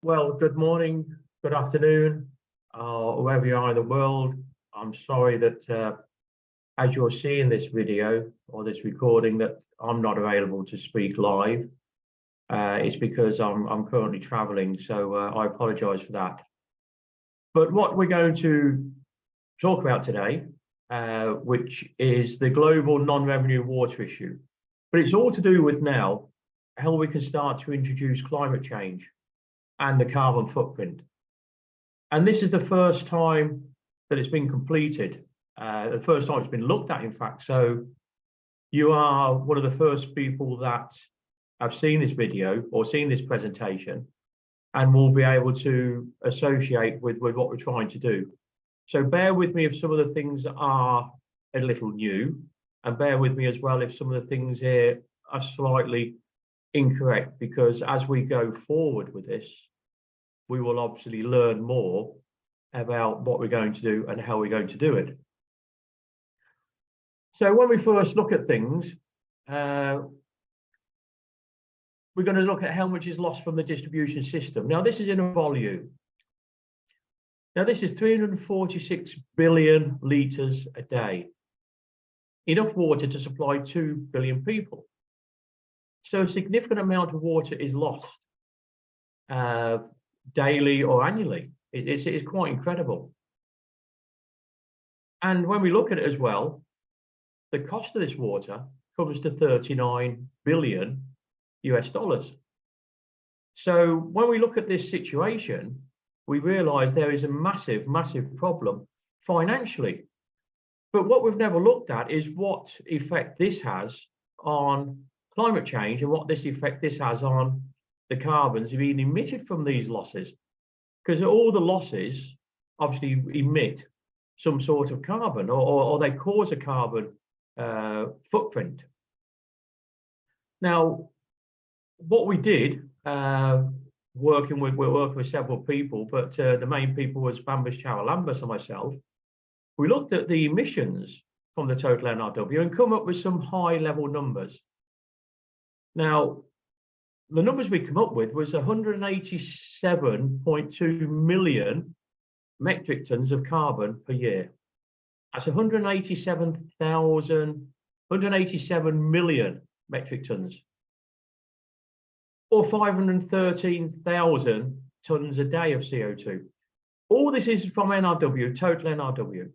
Well, good morning, good afternoon, wherever you are in the world. I'm sorry that as you're seeing this video or this recording that I'm not available to speak live. It's because I'm currently traveling, so I apologize for that. But what we're going to talk about today, which is the global non-revenue water issue. But it's all to do with now how we can start to introduce climate change and the carbon footprint. And this is the first time that it's been completed, the first time it's been looked at, in fact. So you are one of the first people that have seen this video or seen this presentation and will be able to associate with what we're trying to do. So bear with me if some of the things are a little new, and bear with me as well if some of the things here are slightly incorrect, because as we go forward with this, we will obviously learn more about what we're going to do and how we're going to do it. So when we first look at things, we're going to look at how much is lost from the distribution system. Now, this is in a volume. Now, this is 346 billion litres a day, enough water to supply 2 billion people. So a significant amount of water is lost daily or annually. It's quite incredible. And when we look at it as well, the cost of this water comes to 39 billion US dollars. So when we look at this situation, we realize there is a massive, massive problem financially. But what we've never looked at is what effect this has on climate change and what this effect this has on the carbons being emitted from these losses. Because all the losses obviously emit some sort of carbon, or they cause a carbon footprint. Now, what we did, we're working with several people, but the main people was Bambos, Charalambous and myself. We looked at the emissions from the total NRW and come up with some high level numbers. Now, the numbers we come up with was 187.2 million metric tons of carbon per year. That's 187 million metric tons, or 513,000 tons a day of CO2. All this is from NRW, total NRW.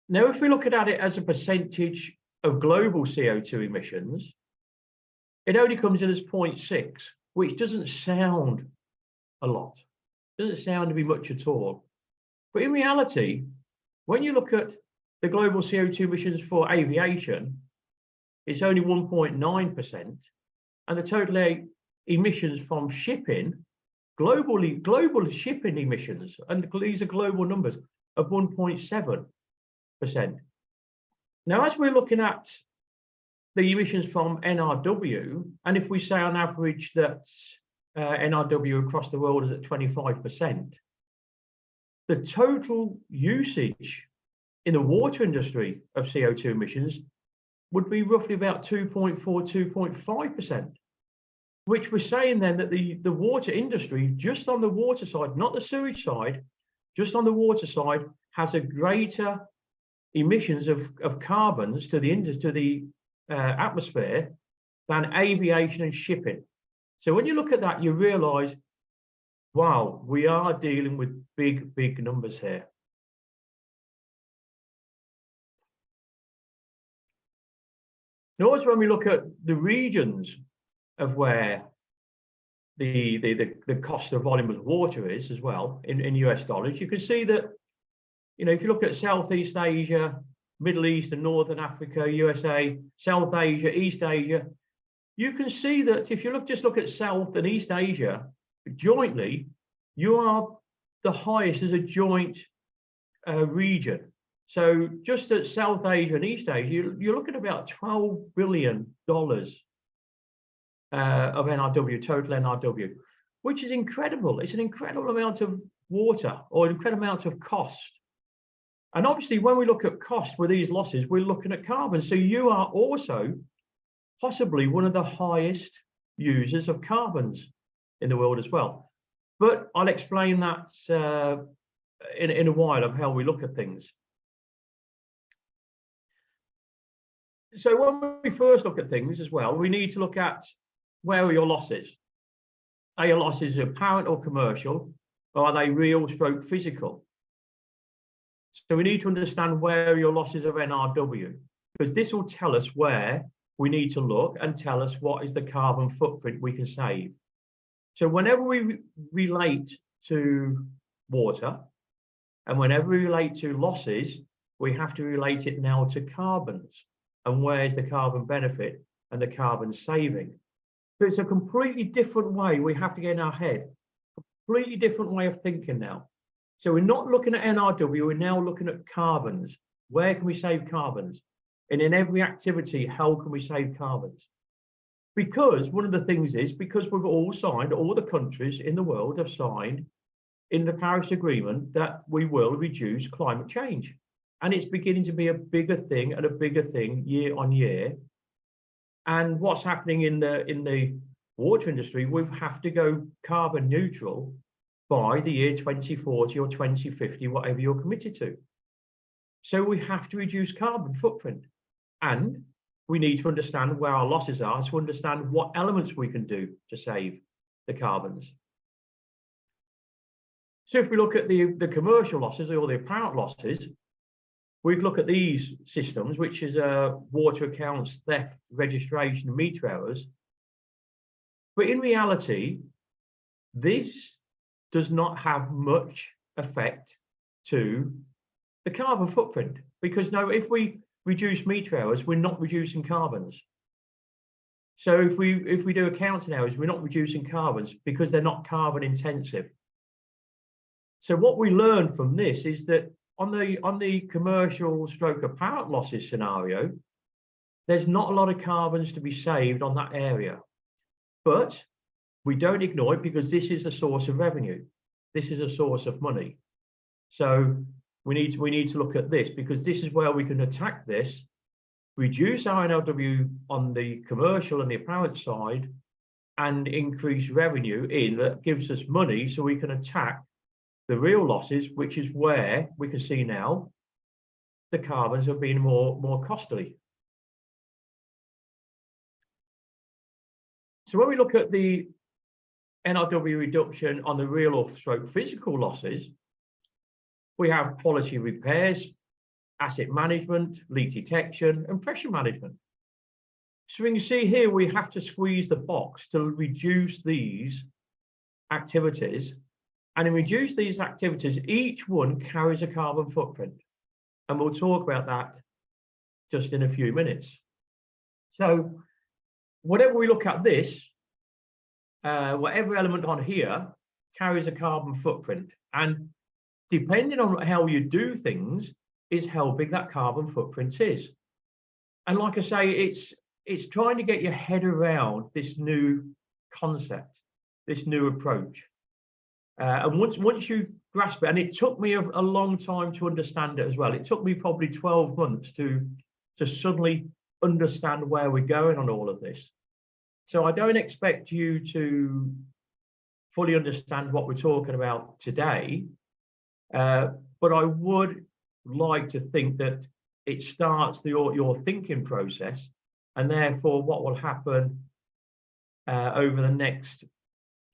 Now, if we look at it as a percentage of global CO2 emissions, it only comes in as 0.6, which doesn't sound a lot. Doesn't sound to be much at all. But in reality, when you look at the global CO2 emissions for aviation, it's only 1.9%, and the total emissions from shipping, global shipping emissions, and these are global numbers, of 1.7%. Now, as we're looking at the emissions from NRW, and if we say on average that NRW across the world is at 25%, the total usage in the water industry of CO2 emissions would be roughly about 2.4, 2.5%, which we're saying then that the water industry, just on the water side, not the sewage side, just on the water side, has a greater emissions of carbons to the atmosphere than aviation and shipping. So when you look at that, you realize, wow, we are dealing with big, big numbers here. Now, also when we look at the regions of where the cost of volume of water is as well in US dollars, you can see that, you know, if you look at Southeast Asia, Middle East and Northern Africa, USA, South Asia, East Asia, you can see that if you just look at South and East Asia jointly, you are the highest as a joint region. So just at South Asia and East Asia, you're looking at about $12 billion of NRW, total NRW, which is incredible. It's an incredible amount of water, or an incredible amount of cost. And obviously, when we look at cost with these losses, we're looking at carbon. So you are also possibly one of the highest users of carbons in the world as well. But I'll explain that in a while of how we look at things. So when we first look at things as well, we need to look at where are your losses. Are your losses apparent or commercial, or are they real stroke physical? So we need to understand where your losses of NRW, because this will tell us where we need to look and tell us what is the carbon footprint we can save. So whenever we relate to water and whenever we relate to losses, we have to relate it now to carbons and where's the carbon benefit and the carbon saving. So it's a completely different way we have to get in our head, completely different way of thinking now. So we're not looking at NRW, we're now looking at carbons. Where can we save carbons? And in every activity, how can we save carbons? Because one of the things is, because we've all signed, all the countries in the world have signed in the Paris Agreement that we will reduce climate change. And it's beginning to be a bigger thing and a bigger thing year on year. And what's happening in the water industry, we have to go carbon neutral by the year 2040 or 2050, whatever you're committed to. So we have to reduce carbon footprint. And we need to understand where our losses are to understand what elements we can do to save the carbons. So if we look at the commercial losses or the apparent losses, we look at these systems, which is water accounts, theft, registration, meter errors. But in reality, this does not have much effect to the carbon footprint, because now if we reduce meter errors, we're not reducing carbons. So if we do accounting errors, we're not reducing carbons because they're not carbon intensive. So what we learn from this is that on the commercial stroke apparent losses scenario, there's not a lot of carbons to be saved on that area. But we don't ignore it because this is a source of revenue. This is a source of money. So we need to look at this because this is where we can attack this, reduce our NRW on the commercial and the apparent side, and increase revenue in that gives us money so we can attack the real losses, which is where we can see now the carbons have been more costly. So when we look at the NRW reduction on the real or stroke physical losses, we have quality repairs, asset management, leak detection, and pressure management. So we can see here we have to squeeze the box to reduce these activities. And in reduce these activities, each one carries a carbon footprint. And we'll talk about that just in a few minutes. So whatever we look at this, whatever element on here carries a carbon footprint. And depending on how you do things is how big that carbon footprint is. And like I say, it's trying to get your head around this new concept, this new approach. And once you grasp it, and it took me a long time to understand it as well. It took me probably 12 months to suddenly understand where we're going on all of this. So I don't expect you to fully understand what we're talking about today, but I would like to think that it starts your thinking process, and therefore what will happen over the next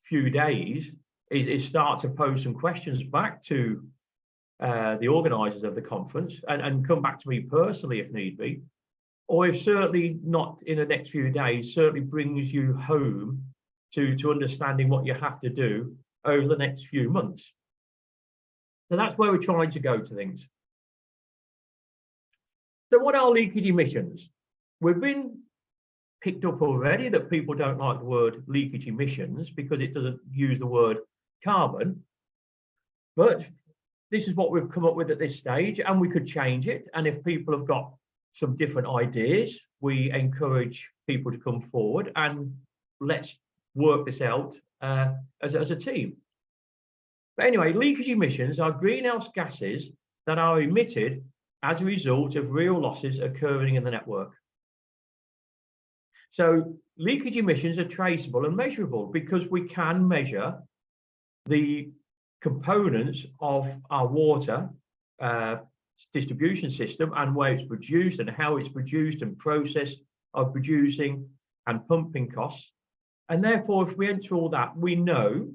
few days is start to pose some questions back to the organisers of the conference and come back to me personally if need be, or if certainly not in the next few days, certainly brings you home to understanding what you have to do over the next few months. So that's where we're trying to go to things. So what are leakage emissions? We've been picked up already that people don't like the word leakage emissions because it doesn't use the word carbon, but this is what we've come up with at this stage, and we could change it. And if people have got some different ideas, we encourage people to come forward and let's work this out as a team. But anyway, leakage emissions are greenhouse gases that are emitted as a result of real losses occurring in the network. So leakage emissions are traceable and measurable because we can measure the components of our water distribution system and where it's produced and how it's produced and process of producing and pumping costs. And therefore, if we enter all that, we know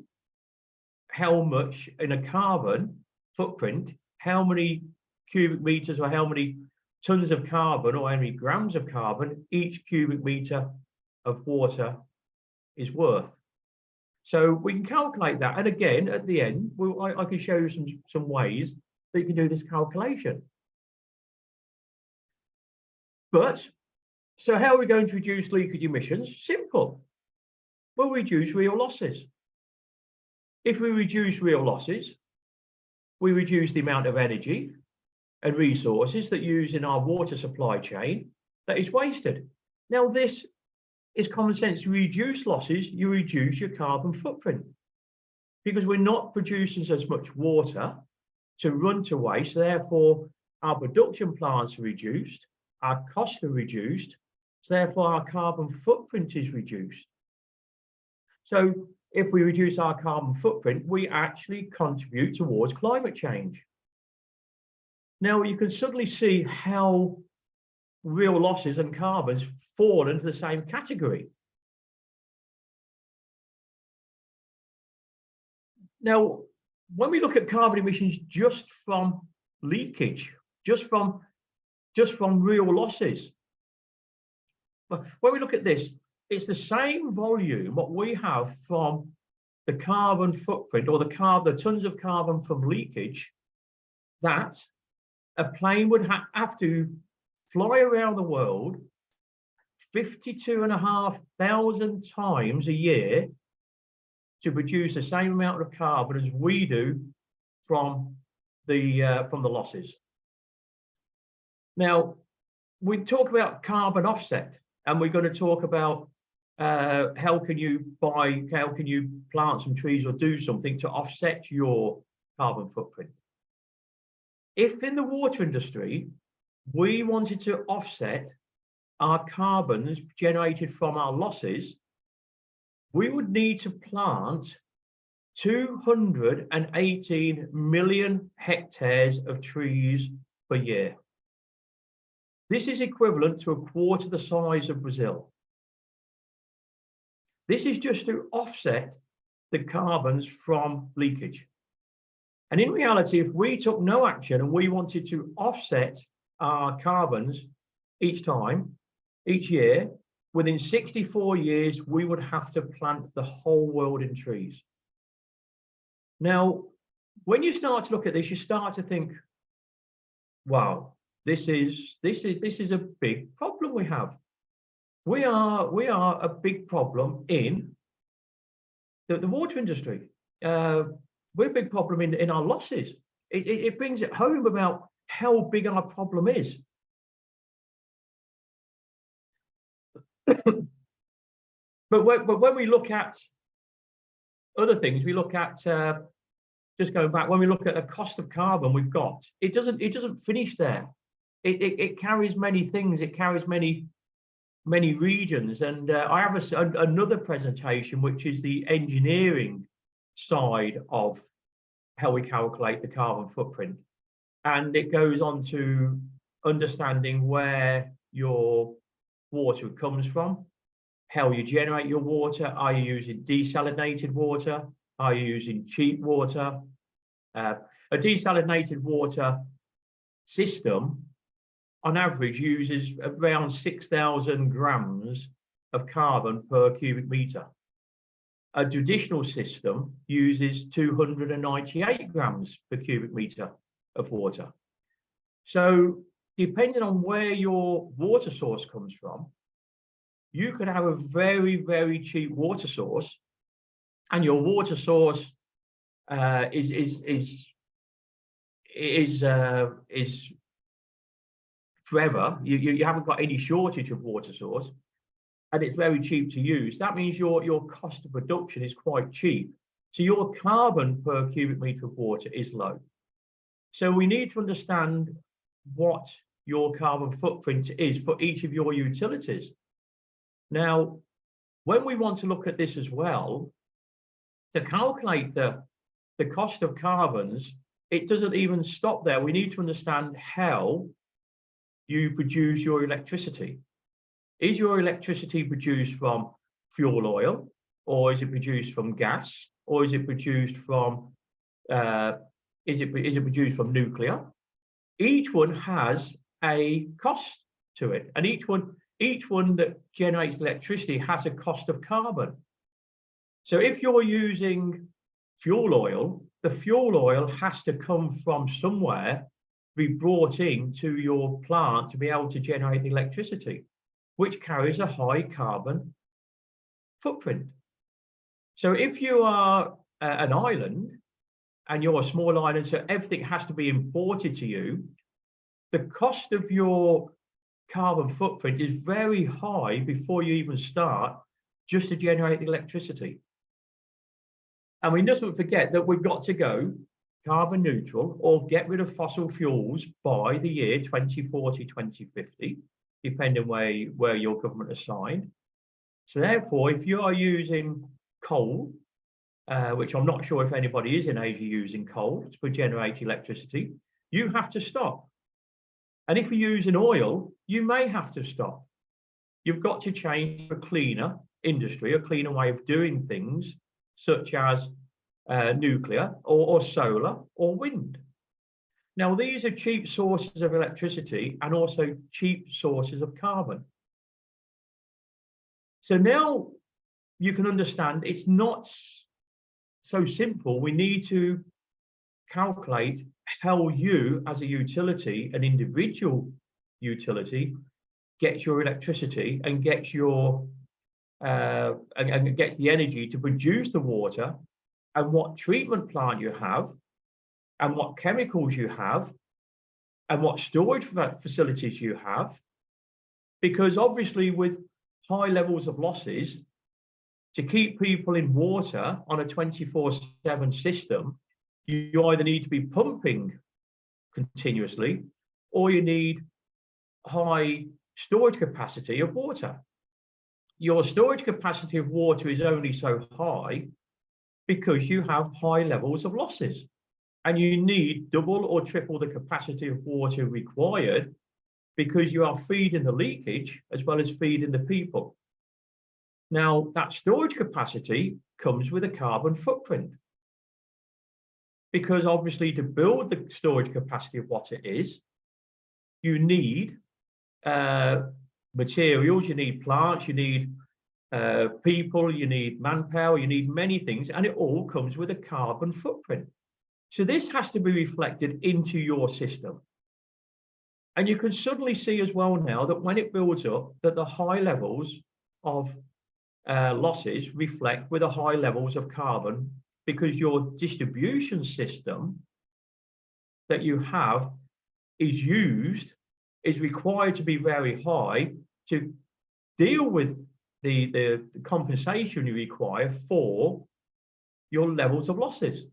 how much in a carbon footprint, how many cubic meters or how many tons of carbon or how many grams of carbon each cubic meter of water is worth. So we can calculate that. And again, at the end, I can show you some ways that you can do this calculation. But, so how are we going to reduce leakage emissions? Simple. We'll reduce real losses. If we reduce real losses, we reduce the amount of energy and resources that use in our water supply chain that is wasted. Now, this is common sense. You reduce losses, you reduce your carbon footprint because we're not producing as much water to run to waste. Therefore, our production plants are reduced, our costs are reduced, so therefore our carbon footprint is reduced. So if we reduce our carbon footprint, we actually contribute towards climate change. Now you can suddenly see how real losses and carbons fall into the same category. Now, when we look at carbon emissions just from leakage, just from real losses, but when we look at this, it's the same volume what we have from the carbon footprint or the tons of carbon from leakage that a plane would have to fly around the world 52,500 times a year to produce the same amount of carbon as we do from the losses. Now, we talk about carbon offset, and we're going to talk about how can you plant some trees or do something to offset your carbon footprint. If in the water industry, we wanted to offset our carbons generated from our losses, we would need to plant 218 million hectares of trees per year. This is equivalent to a quarter the size of Brazil. This is just to offset the carbons from leakage. And in reality, if we took no action and we wanted to offset our carbons each year, within 64 years, we would have to plant the whole world in trees. Now, when you start to look at this, you start to think, wow, this is a big problem we have. We are a big problem in the water industry. We're a big problem in our losses. It brings it home about how big our problem is. But when we look at other things, we look at just going back. When we look at the cost of carbon we've got, it doesn't finish there. It carries many things. It carries many regions. And I have another presentation, which is the engineering side of how we calculate the carbon footprint, and it goes on to understanding where your water comes from, how you generate your water. Are you using desalinated water? Are you using cheap water? A desalinated water system on average uses around 6,000 grams of carbon per cubic meter. A traditional system uses 298 grams per cubic meter of water. So depending on where your water source comes from, you could have a very, very cheap water source, and your water source is forever. You haven't got any shortage of water source, and it's very cheap to use. That means your cost of production is quite cheap. So your carbon per cubic meter of water is low. So we need to understand what your carbon footprint is for each of your utilities. Now, when we want to look at this as well, to calculate the cost of carbons, it doesn't even stop there. We need to understand how you produce your electricity. Is your electricity produced from fuel oil, or is it produced from gas, or is it produced from is it produced from nuclear? Each one has a cost to it, and each one that generates electricity has a cost of carbon. So if you're using fuel oil, the fuel oil has to come from somewhere, be brought into your plant to be able to generate the electricity, which carries a high carbon footprint. So if you are an island and you're a small island, so everything has to be imported to you, the cost of your carbon footprint is very high before you even start just to generate the electricity. And we mustn't forget that we've got to go carbon neutral or get rid of fossil fuels by the year 2040, 2050, depending where your government has signed. So therefore, if you are using coal, which I'm not sure if anybody is in Asia using coal to generate electricity, you have to stop. And if you're using oil, you may have to stop. You've got to change to a cleaner industry, a cleaner way of doing things, such as nuclear or solar or wind. Now, these are cheap sources of electricity and also cheap sources of carbon. So now you can understand it's not so simple. We need to calculate how you, as a utility, an individual utility, gets your electricity and gets your and gets the energy to produce the water, and what treatment plant you have, and what chemicals you have, and what storage facilities you have. Because obviously with high levels of losses, to keep people in water on a 24/7 system, you either need to be pumping continuously, or you need high storage capacity of water. Your storage capacity of water is only so high because you have high levels of losses, and you need double or triple the capacity of water required because you are feeding the leakage as well as feeding the people. Now, that storage capacity comes with a carbon footprint, because obviously to build the storage capacity of what it is, you need materials, you need plants, you need people, you need manpower, you need many things, and it all comes with a carbon footprint. So this has to be reflected into your system. And you can suddenly see as well now that when it builds up, that the high levels of losses reflect with the high levels of carbon, because your distribution system that you have is required to be very high to deal with the compensation you require for your levels of losses.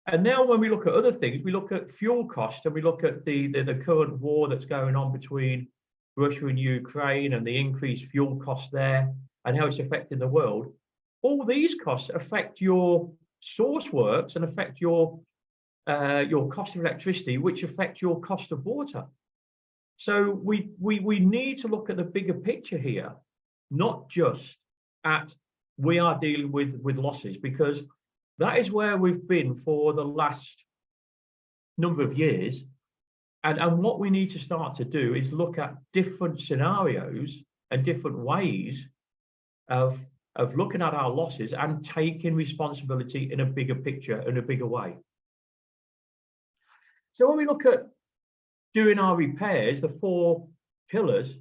And now when we look at other things, we look at fuel costs, and we look at the current war that's going on between Russia and Ukraine and the increased fuel costs there and how it's affecting the world. All these costs affect your source works and affect your cost of electricity, which affect your cost of water. So we need to look at the bigger picture here, not just at we are dealing with losses, because that is where we've been for the last number of years. And what we need to start to do is look at different scenarios and different ways of looking at our losses and taking responsibility in a bigger picture, in a bigger way. So when we look at doing our repairs, the 4 pillars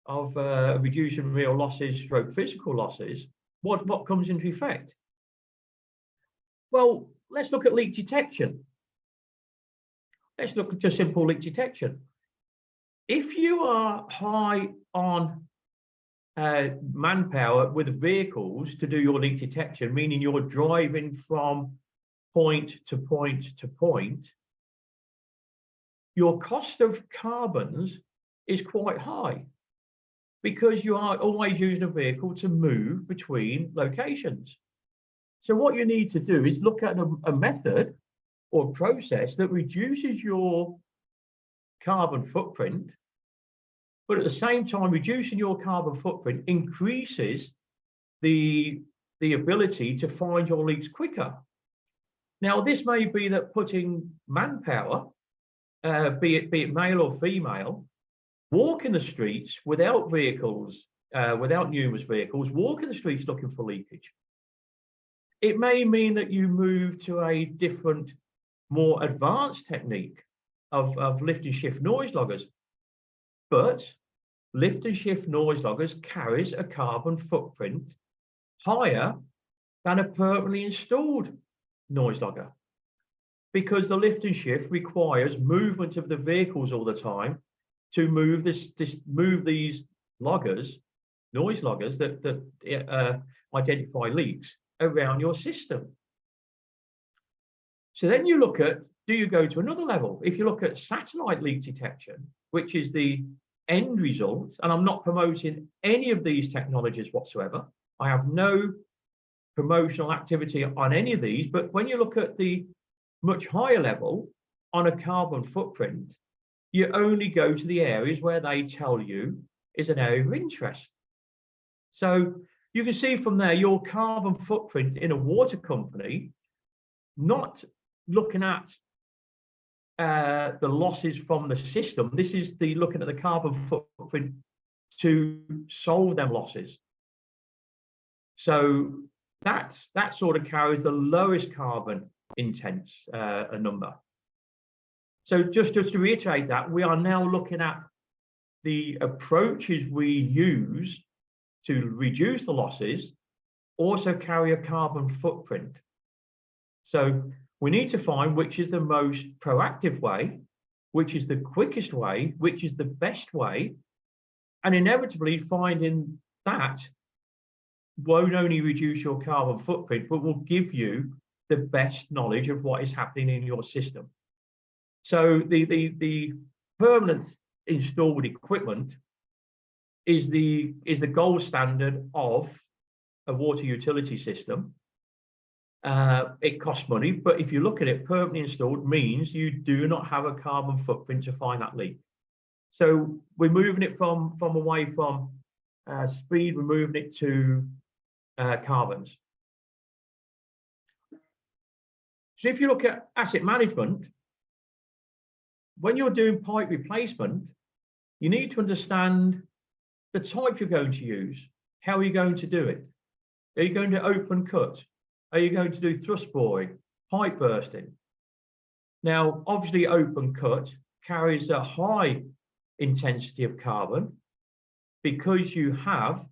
of reducing real losses stroke physical losses, what comes into effect? Well, let's look at leak detection. Let's look at just simple leak detection. If you are high on manpower with vehicles to do your leak detection, meaning you're driving from point to point to point, your cost of carbons is quite high, because you are always using a vehicle to move between locations. So what you need to do is look at a method or process that reduces your carbon footprint, but at the same time, reducing your carbon footprint increases the ability to find your leaks quicker. Now, this may be that putting manpower, be it male or female, walking the streets without vehicles, without numerous vehicles, walking the streets looking for leakage. It may mean that you move to a different, more advanced technique of lift and shift noise loggers. But lift and shift noise loggers carries a carbon footprint higher than a permanently installed noise logger, because the lift and shift requires movement of the vehicles all the time to move these loggers, noise loggers that identify leaks around your system. So then you look at, do you go to another level? If you look at satellite leak detection, which is the end result, and I'm not promoting any of these technologies whatsoever. I have no promotional activity on any of these, but when you look at the much higher level on a carbon footprint, you only go to the areas where they tell you is an area of interest. So you can see from there your carbon footprint in a water company, not looking at the losses from the system. This is looking at the carbon footprint to solve them losses. So that sort of carries the lowest carbon intense number. So just to reiterate that, we are now looking at the approaches we use to reduce the losses also carry a carbon footprint. So we need to find which is the most proactive way, which is the quickest way, which is the best way, and inevitably finding that won't only reduce your carbon footprint, but will give you the best knowledge of what is happening in your system. So the permanent installed equipment is the gold standard of a water utility system. It costs money, but if you look at it, permanently installed means you do not have a carbon footprint to find that leak. So we're moving it from away from speed, we're moving it to carbons. So if you look at asset management, when you're doing pipe replacement, you need to understand the type you're going to use. How are you going to do it? Are you going to open cut? Are you going to do thrust boring, pipe bursting? Now, obviously, open cut carries a high intensity of carbon because you have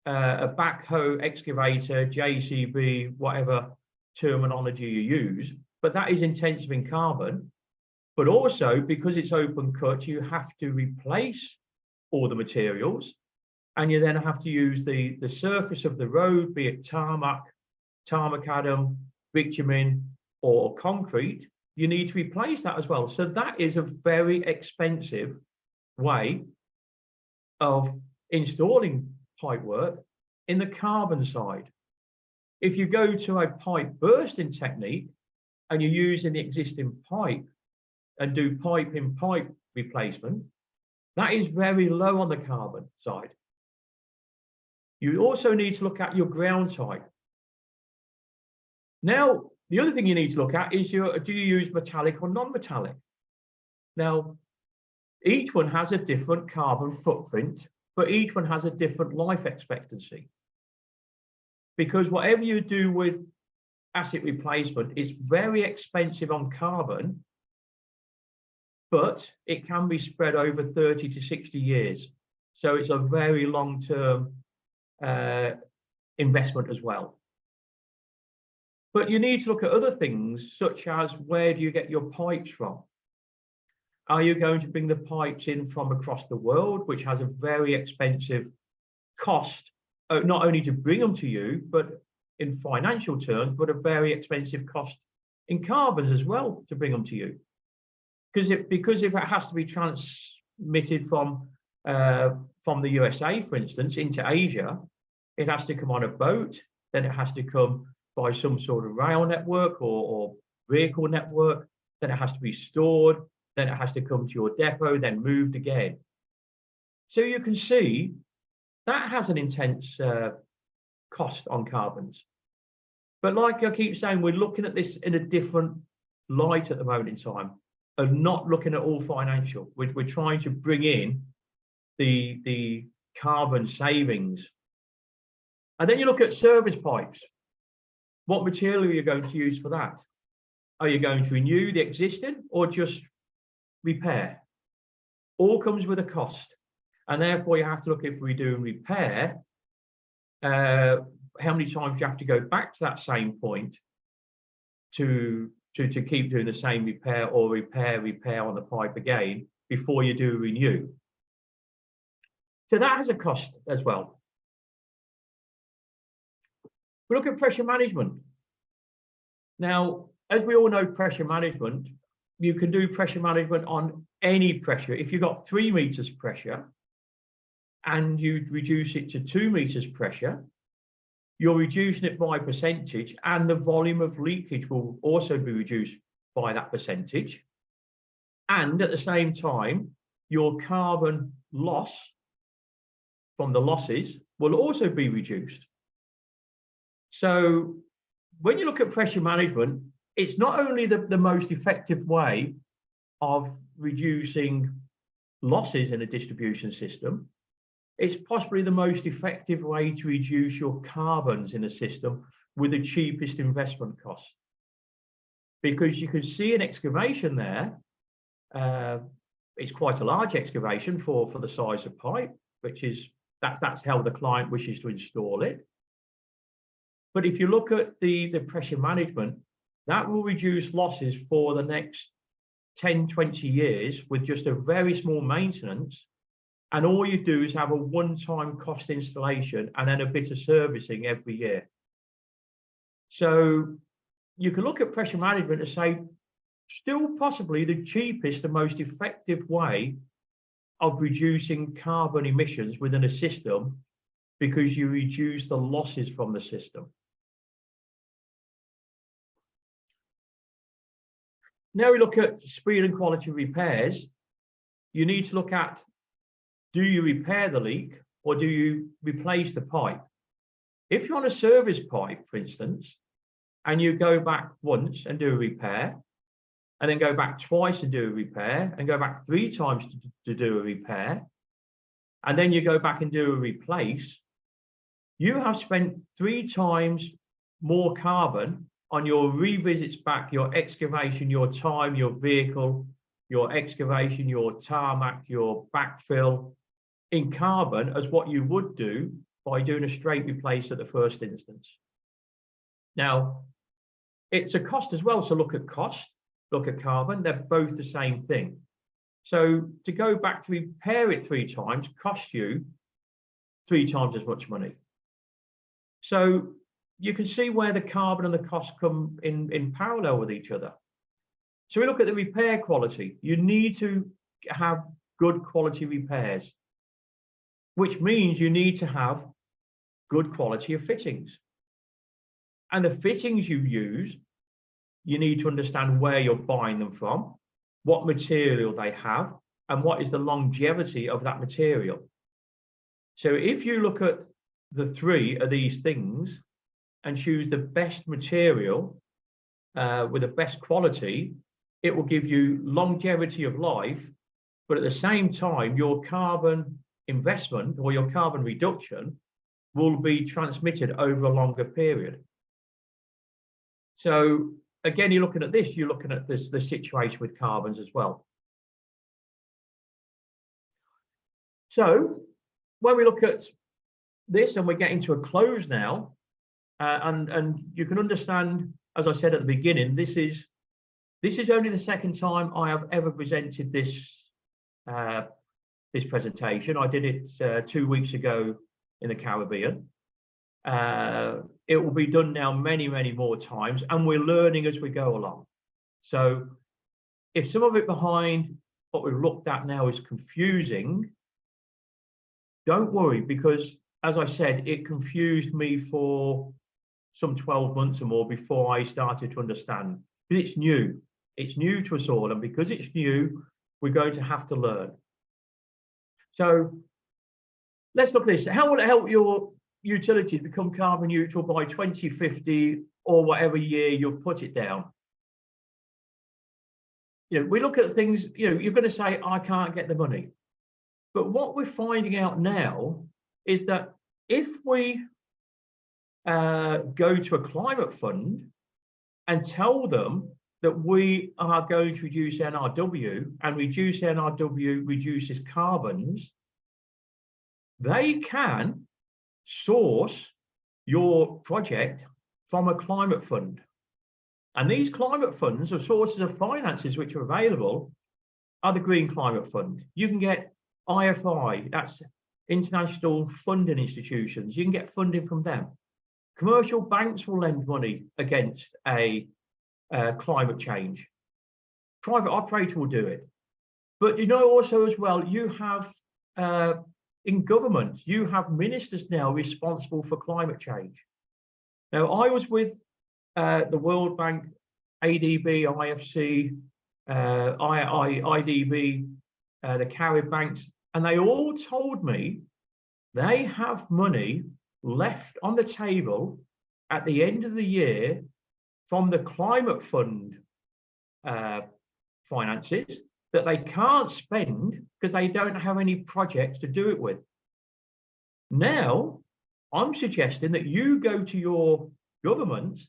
a backhoe, excavator, JCB, whatever terminology you use, but that is intensive in carbon. But also, because it's open cut, you have to replace all the materials, and you then have to use the surface of the road, be it tarmac, tarmacadam, bitumen, or concrete. You need to replace that as well. So that is a very expensive way of installing pipe work in the carbon side. If you go to a pipe bursting technique and you're using the existing pipe and do pipe in pipe replacement, that is very low on the carbon side. You also need to look at your ground type. Now, the other thing you need to look at is do you use metallic or non-metallic? Now, each one has a different carbon footprint, but each one has a different life expectancy. Because whatever you do with asset replacement is very expensive on carbon, but it can be spread over 30 to 60 years. So it's a very long-term investment as well. But you need to look at other things, such as where do you get your pipes from? Are you going to bring the pipes in from across the world, which has a very expensive cost, not only to bring them to you, but in financial terms, but a very expensive cost in carbons as well to bring them to you? Because if it has to be transmitted from from the USA, for instance, into Asia, it has to come on a boat, then it has to come by some sort of rail network or vehicle network, then it has to be stored, then it has to come to your depot, then moved again. So you can see that has an intense cost on carbons. But like I keep saying, we're looking at this in a different light at the moment in time and not looking at all financial. We're trying to bring in the carbon savings. And then you look at service pipes. What material are you going to use for that? Are you going to renew the existing or just repair? All comes with a cost. And therefore you have to look, if we do repair, how many times you have to go back to that same point to keep doing the same repair or repair on the pipe again before you do renew. So that has a cost as well. We look at pressure management. Now, as we all know, pressure management, you can do pressure management on any pressure. If you've got 3 meters pressure and you reduce it to 2 meters pressure, you're reducing it by percentage, and the volume of leakage will also be reduced by that percentage. And at the same time, your carbon loss from the losses will also be reduced. So when you look at pressure management, it's not only the most effective way of reducing losses in a distribution system, it's possibly the most effective way to reduce your carbons in a system with the cheapest investment cost. Because you can see an excavation there, it's quite a large excavation for the size of pipe, which is, that's how the client wishes to install it. But if you look at the pressure management, that will reduce losses for the next 10, 20 years with just a very small maintenance. And all you do is have a one-time cost installation and then a bit of servicing every year. So you can look at pressure management and say, still possibly the cheapest and most effective way of reducing carbon emissions within a system, because you reduce the losses from the system. Now we look at speed and quality repairs. You need to look at, do you repair the leak or do you replace the pipe? If you're on a service pipe, for instance, and you go back once and do a repair, and then go back twice and do a repair, and go back 3 times to do a repair, and then you go back and do a replace, you have spent 3 times more carbon on your revisits back, your excavation, your time, your vehicle, your excavation, your tarmac, your backfill in carbon as what you would do by doing a straight replace at the first instance. Now, it's a cost as well, so look at cost, look at carbon, they're both the same thing. So to go back to repair it 3 times costs you 3 times as much money. So you can see where the carbon and the cost come in parallel with each other. So we look at the repair quality. You need to have good quality repairs, which means you need to have good quality of fittings. And the fittings you use, you need to understand where you're buying them from, what material they have, and what is the longevity of that material. So if you look at the 3 of these things and choose the best material with the best quality, it will give you longevity of life, but at the same time, your carbon investment or your carbon reduction will be transmitted over a longer period. So again, you're looking at this, you're looking at this, the situation with carbons as well. So when we look at this, and we're getting to a close now, and you can understand, as I said at the beginning, this is only the second time I have ever presented this this presentation. I did it 2 weeks ago in the Caribbean. It will be done now many, many more times, and we're learning as we go along. So if some of it behind what we've looked at now is confusing, don't worry, because as I said, it confused me for some 12 months or more before I started to understand. But it's new. It's new to us all. And because it's new, we're going to have to learn. So let's look at this. How will it help your utilities become carbon neutral by 2050 or whatever year you've put it down? We look at things, you're going to say, I can't get the money. But what we're finding out now is that if we go to a climate fund and tell them that we are going to reduce NRW, and reduce NRW reduces carbons, they can source your project from a climate fund. And these climate funds or sources of finances which are available are the Green Climate Fund. You can get IFI, that's international funding institutions. You can get funding from them. Commercial banks will lend money against a climate change. Private operator will do it. But also as well, you have in government, you have ministers now responsible for climate change. Now, I was with the World Bank, ADB, IFC, IDB, the Carib banks, and they all told me they have money left on the table at the end of the year from the climate fund finances that they can't spend because they don't have any projects to do it with. Now, I'm suggesting that you go to your government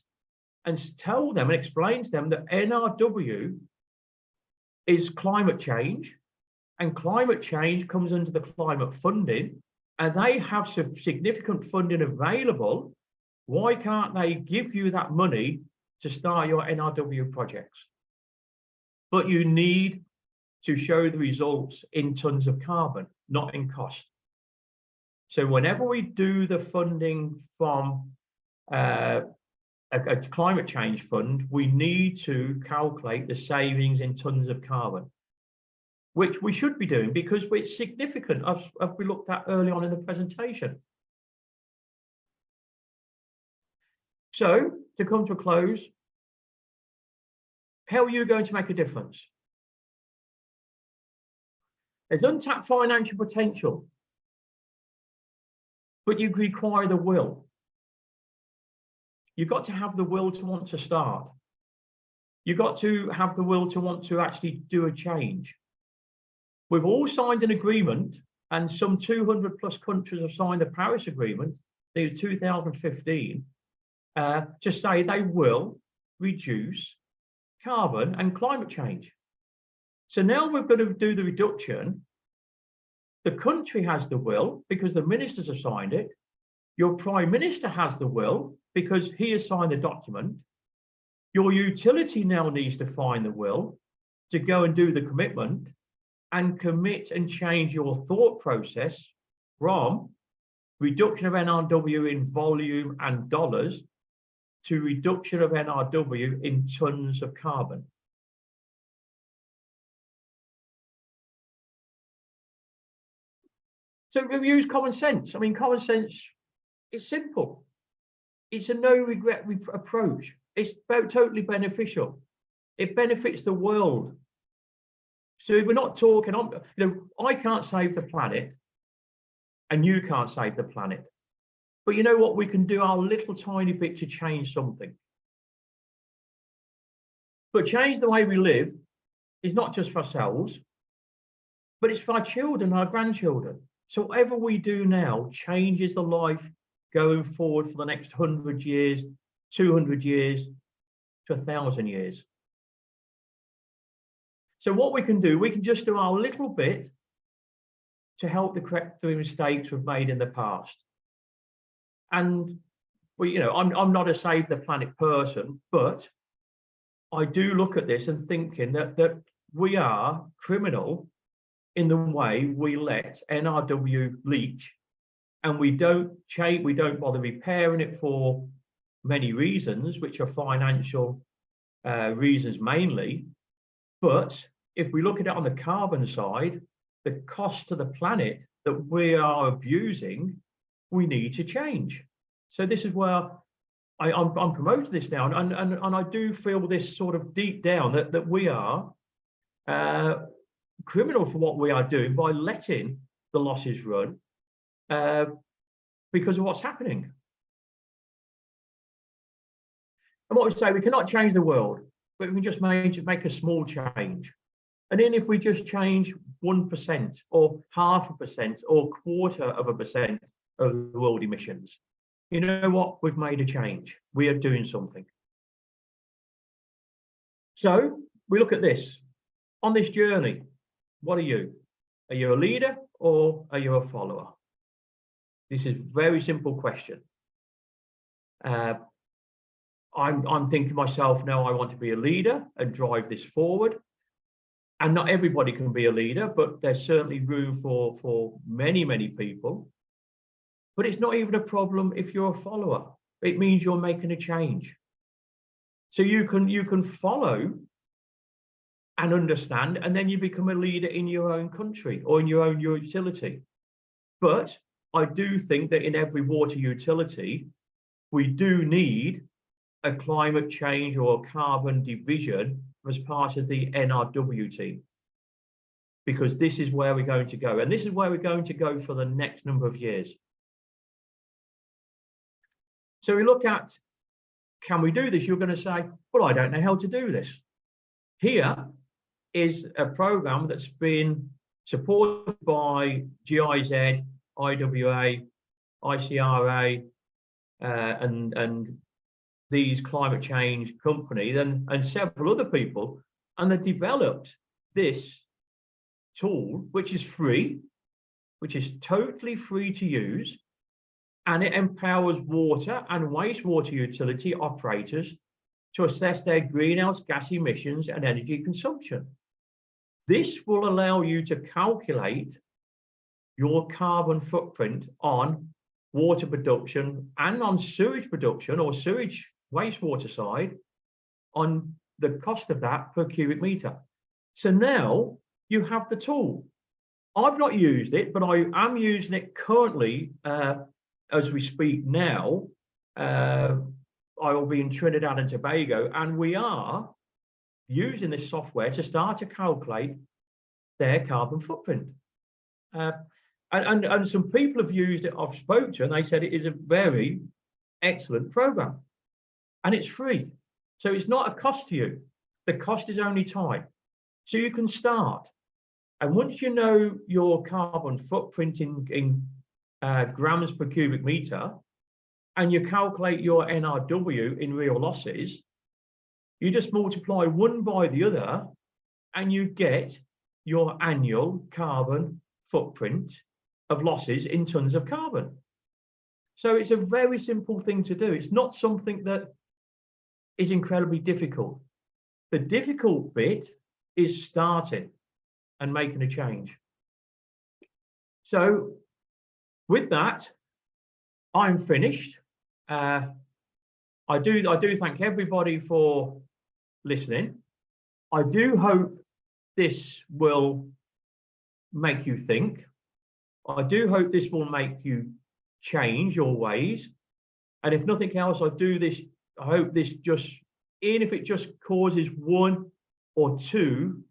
and tell them and explain to them that NRW is climate change, and climate change comes under the climate funding, and they have some significant funding available. Why can't they give you that money to start your NRW projects? But you need to show the results in tons of carbon, not in cost. So whenever we do the funding from a climate change fund, we need to calculate the savings in tons of carbon, which we should be doing because it's significant, as we looked at early on in the presentation. So to come to a close, how are you going to make a difference? There's untapped financial potential, but you require the will. You've got to have the will to want to start. You've got to have the will to want to actually do a change. We've all signed an agreement, and some 200 plus countries have signed the Paris Agreement, I think it was 2015, to say they will reduce carbon and climate change. So now we're going to do the reduction. The country has the will because the ministers have signed it. Your Prime Minister has the will because he has signed the document. Your utility now needs to find the will to go and do the commitment and commit and change your thought process from reduction of NRW in volume and dollars to reduction of NRW in tons of carbon. So we've used common sense. I mean, common sense is simple. It's a no regret approach. It's totally beneficial. It benefits the world. So we're not talking, I can't save the planet and you can't save the planet. But you know what? We can do our little tiny bit to change something. But change the way we live is not just for ourselves, but it's for our children, our grandchildren. So whatever we do now changes the life going forward for the next 100 years, 200 years, to 1,000 years. So what we can do, we can just do our little bit to help correct the mistakes we've made in the past. And I'm not a save the planet person, but I do look at this and thinking that we are criminal in the way we let NRW leak, and we don't bother repairing it for many reasons, which are financial reasons mainly. But if we look at it on the carbon side, the cost to the planet that we are abusing, we need to change. So this is where I'm promoting this now, and I do feel this sort of deep down that we are criminal for what we are doing by letting the losses run because of what's happening. And what we say, we cannot change the world, but we can just make a small change. And then if we just change 1% or 0.5% or 0.25% of the world emissions, you know what? We've made a change. We are doing something. So we look at this. On this journey, what are you? Are you a leader or are you a follower? This is a very simple question. I'm thinking myself, no, I want to be a leader and drive this forward. And not everybody can be a leader, but there's certainly room for many, many people. But it's not even a problem if you're a follower. It means you're making a change. So you can follow and understand, and then you become a leader in your own country or in your own utility. But I do think that in every water utility, we do need a climate change or a carbon division as part of the NRW team, because this is where we're going to go, and this is where we're going to go for the next number of years. So we look at, can we do this? You're going to say, well, I don't know how to do this. Here is a program that's been supported by GIZ, IWA, ICRA, and these climate change companies and several other people, and they developed this tool, which is free, which is totally free to use, and it empowers water and wastewater utility operators to assess their greenhouse gas emissions and energy consumption. This will allow you to calculate your carbon footprint on water production and on sewage production or sewage wastewater side, on the cost of that per cubic meter. So now you have the tool. I've not used it, but I am using it currently as we speak now. I will be in Trinidad and Tobago, and we are using this software to start to calculate their carbon footprint. And some people have used it, I've spoken to, and they said it is a very excellent program. And it's free. So it's not a cost to you. The cost is only time. So you can start. And once you know your carbon footprint in grams per cubic meter, and you calculate your NRW in real losses, you just multiply one by the other, and you get your annual carbon footprint of losses in tons of carbon. So it's a very simple thing to do. It's not something that is incredibly difficult. The difficult bit is starting and making a change. So with that, I'm finished. I do thank everybody for listening. I do hope this will make you think. I do hope this will make you change your ways. And if nothing else, I hope this just, even if it just causes one or two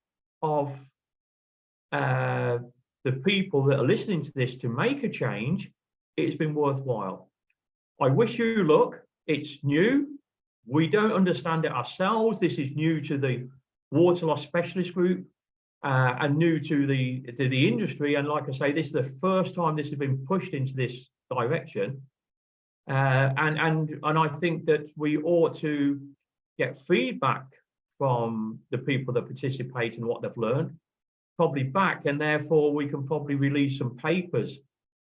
of the people that are listening to this to make a change, it's been worthwhile. I wish you luck. It's new. We don't understand it ourselves. This is new to the water loss specialist group and new to the industry. And like I say, this is the first time this has been pushed into this direction. And I think that we ought to get feedback from the people that participate in what they've learned, probably back, and therefore we can probably release some papers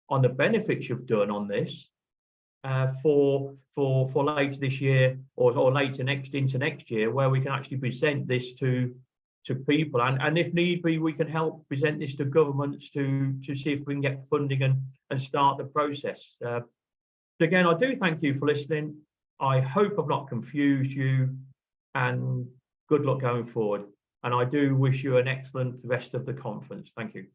on the benefits you've done on this for later this year or later into next year, where we can actually present this to people, and if need be, we can help present this to governments to see if we can get funding and start the process. Again, I do thank you for listening. I hope I've not confused you, and good luck going forward. And I do wish you an excellent rest of the conference. Thank you.